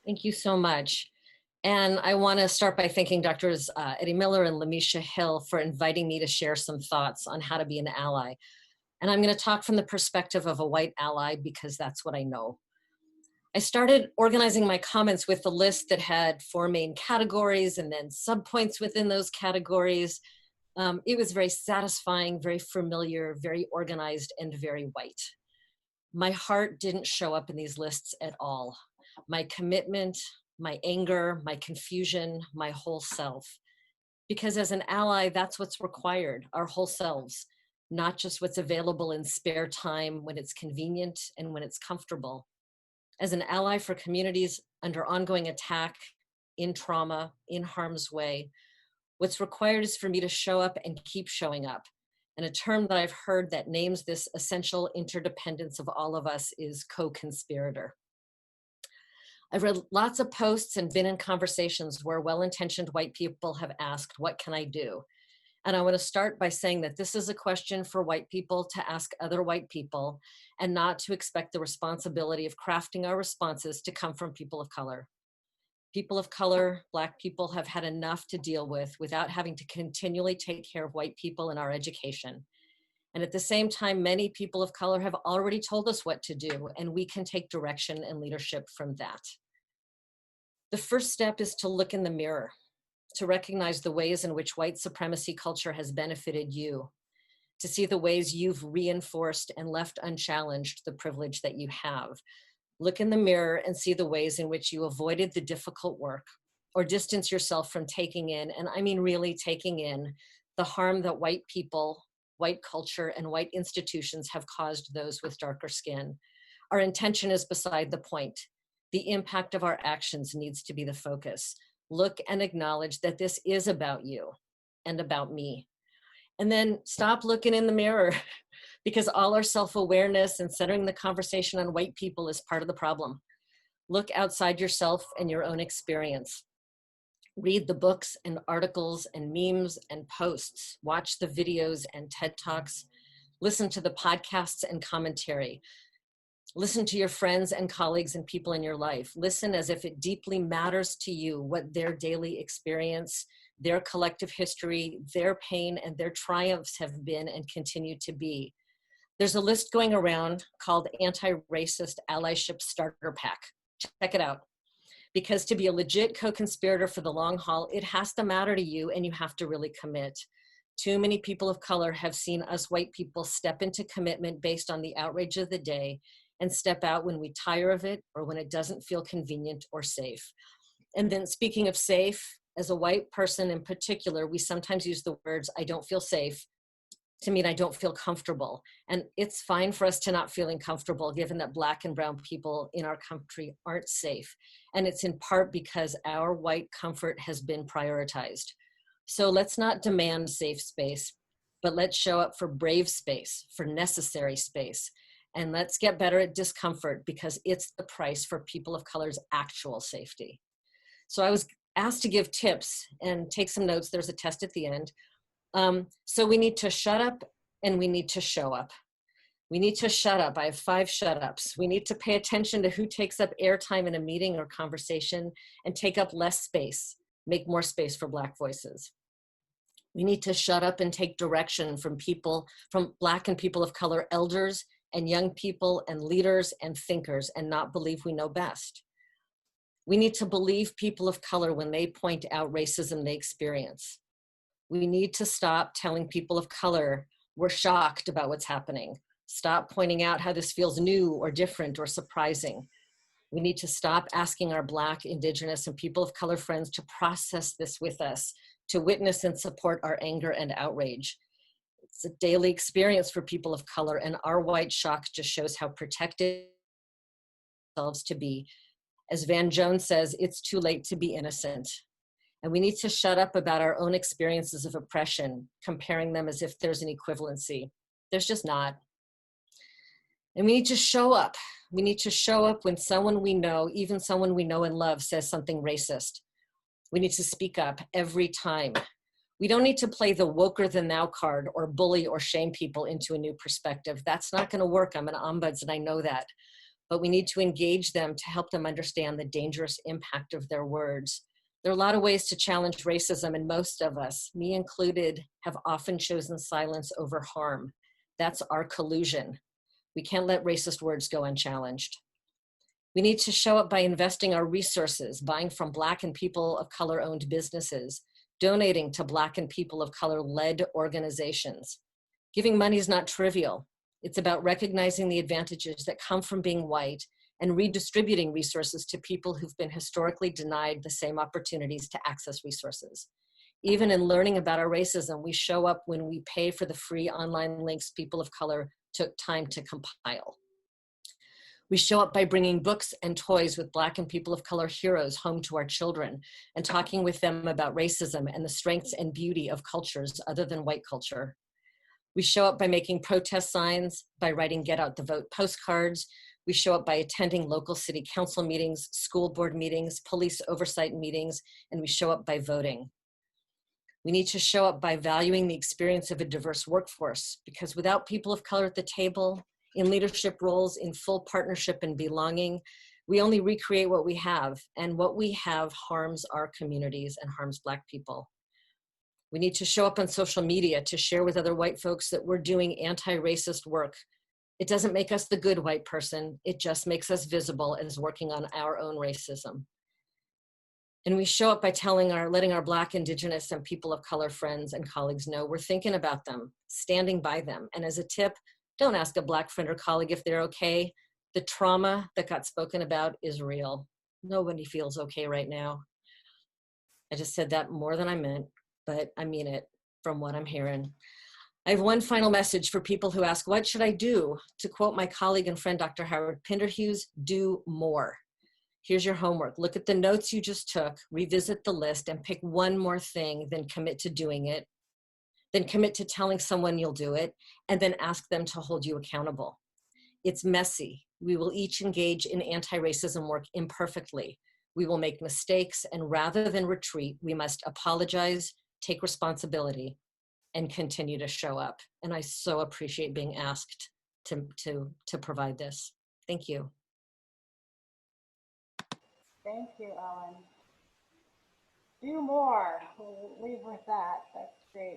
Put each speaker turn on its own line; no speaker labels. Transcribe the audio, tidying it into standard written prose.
Thank you so much. And I want to start by thanking Doctors Eddie Miller and Lamisha Hill for inviting me to share some thoughts on how to be an ally. And I'm going to talk from the perspective of a white ally because that's what I know. I started organizing my comments with a list that had four main categories and then subpoints within those categories. It was very satisfying, very familiar, very organized, and very white. My heart didn't show up in these lists at all. My commitment, my anger, my confusion, my whole self. Because as an ally, that's what's required, our whole selves, not just what's available in spare time when it's convenient and when it's comfortable. As an ally for communities under ongoing attack, in trauma, in harm's way, what's required is for me to show up and keep showing up. And a term that I've heard that names this essential interdependence of all of us is co-conspirator. I've read lots of posts and been in conversations where well-intentioned white people have asked, what can I do? And I want to start by saying that this is a question for white people to ask other white people and not to expect the responsibility of crafting our responses to come from people of color. People of color, Black people, have had enough to deal with without having to continually take care of white people in our education. And at the same time, many people of color have already told us what to do, and we can take direction and leadership from that. The first step is to look in the mirror, to recognize the ways in which white supremacy culture has benefited you, to see the ways you've reinforced and left unchallenged the privilege that you have. Look in the mirror and see the ways in which you avoided the difficult work or distance yourself from taking in, and I mean really taking in, the harm that white people, white culture, and white institutions have caused those with darker skin. Our intention is beside the point. The impact of our actions needs to be the focus. Look and acknowledge that this is about you and about me. And then stop looking in the mirror because all our self-awareness and centering the conversation on white people is part of the problem. Look outside yourself and your own experience. Read the books and articles and memes and posts. Watch the videos and TED Talks. Listen to the podcasts and commentary. Listen to your friends and colleagues and people in your life. Listen as if it deeply matters to you what their daily experience, their collective history, their pain, and their triumphs have been and continue to be. There's a list going around called Anti-Racist Allyship Starter Pack. Check it out. Because to be a legit co-conspirator for the long haul, it has to matter to you and you have to really commit. Too many people of color have seen us white people step into commitment based on the outrage of the day and step out when we tire of it or when it doesn't feel convenient or safe. And then speaking of safe, as a white person in particular, we sometimes use the words, I don't feel safe, to mean I don't feel comfortable. And it's fine for us to not feeling comfortable given that Black and brown people in our country aren't safe. And it's in part because our white comfort has been prioritized. So let's not demand safe space, but let's show up for brave space, for necessary space. And let's get better at discomfort because it's the price for people of color's actual safety. So I was asked to give tips and take some notes. There's a test at the end. So we need to shut up and we need to show up. We need to shut up. I have 5 shut ups. We need to pay attention to who takes up airtime in a meeting or conversation and take up less space, make more space for Black voices. We need to shut up and take direction from people, from Black and people of color elders and young people and leaders and thinkers and not believe we know best. We need to believe people of color when they point out racism they experience. We need to stop telling people of color we're shocked about what's happening. Stop pointing out how this feels new or different or surprising. We need to stop asking our Black, Indigenous, and people of color friends to process this with us, to witness and support our anger and outrage. It's a daily experience for people of color, and our white shock just shows how protected ourselves to be. As Van Jones says, it's too late to be innocent. And we need to shut up about our own experiences of oppression, comparing them as if there's an equivalency. There's just not. And we need to show up. We need to show up when someone we know, even someone we know and love, says something racist. We need to speak up every time. We don't need to play the woker than thou card or bully or shame people into a new perspective. That's not going to work. I'm an ombuds and I know that. but we need to engage them to help them understand the dangerous impact of their words. There are a lot of ways to challenge racism, and most of us, me included, have often chosen silence over harm. That's our collusion. We can't let racist words go unchallenged. We need to show up by investing our resources, buying from Black and people of color owned businesses, donating to Black and people of color led organizations. Giving money is not trivial. It's about recognizing the advantages that come from being white and redistributing resources to people who've been historically denied the same opportunities to access resources. Even in learning about our racism, we show up when we pay for the free online links people of color took time to compile. We show up by bringing books and toys with Black and people of color heroes home to our children and talking with them about racism and the strengths and beauty of cultures other than white culture. We show up by making protest signs, by writing Get Out the Vote postcards. We show up by attending local city council meetings, school board meetings, police oversight meetings, and we show up by voting. We need to show up by valuing the experience of a diverse workforce, because without people of color at the table, in leadership roles, in full partnership and belonging, we only recreate what we have, and what we have harms our communities and harms Black people. We need to show up on social media to share with other white folks that we're doing anti-racist work. It doesn't make us the good white person, it just makes us visible as working on our own racism. And we show up by letting our Black, Indigenous, and people of color friends and colleagues know we're thinking about them, standing by them. And as a tip, don't ask a Black friend or colleague if they're okay. The trauma that got spoken about is real. Nobody feels okay right now. I just said that more than I meant, but I mean it from what I'm hearing. I have one final message for people who ask, what should I do? To quote my colleague and friend, Dr. Howard Pinderhughes, do more. Here's your homework. Look at the notes you just took, revisit the list, and pick one more thing, then commit to doing it. Then commit to telling someone you'll do it, and then ask them to hold you accountable. It's messy. We will each engage in anti-racism work imperfectly. We will make mistakes, and rather than retreat, we must apologize, take responsibility, and continue to show up. And I so appreciate being asked to provide this. Thank you.
Thank you, Ellen. Do more. We'll leave with that. That's great.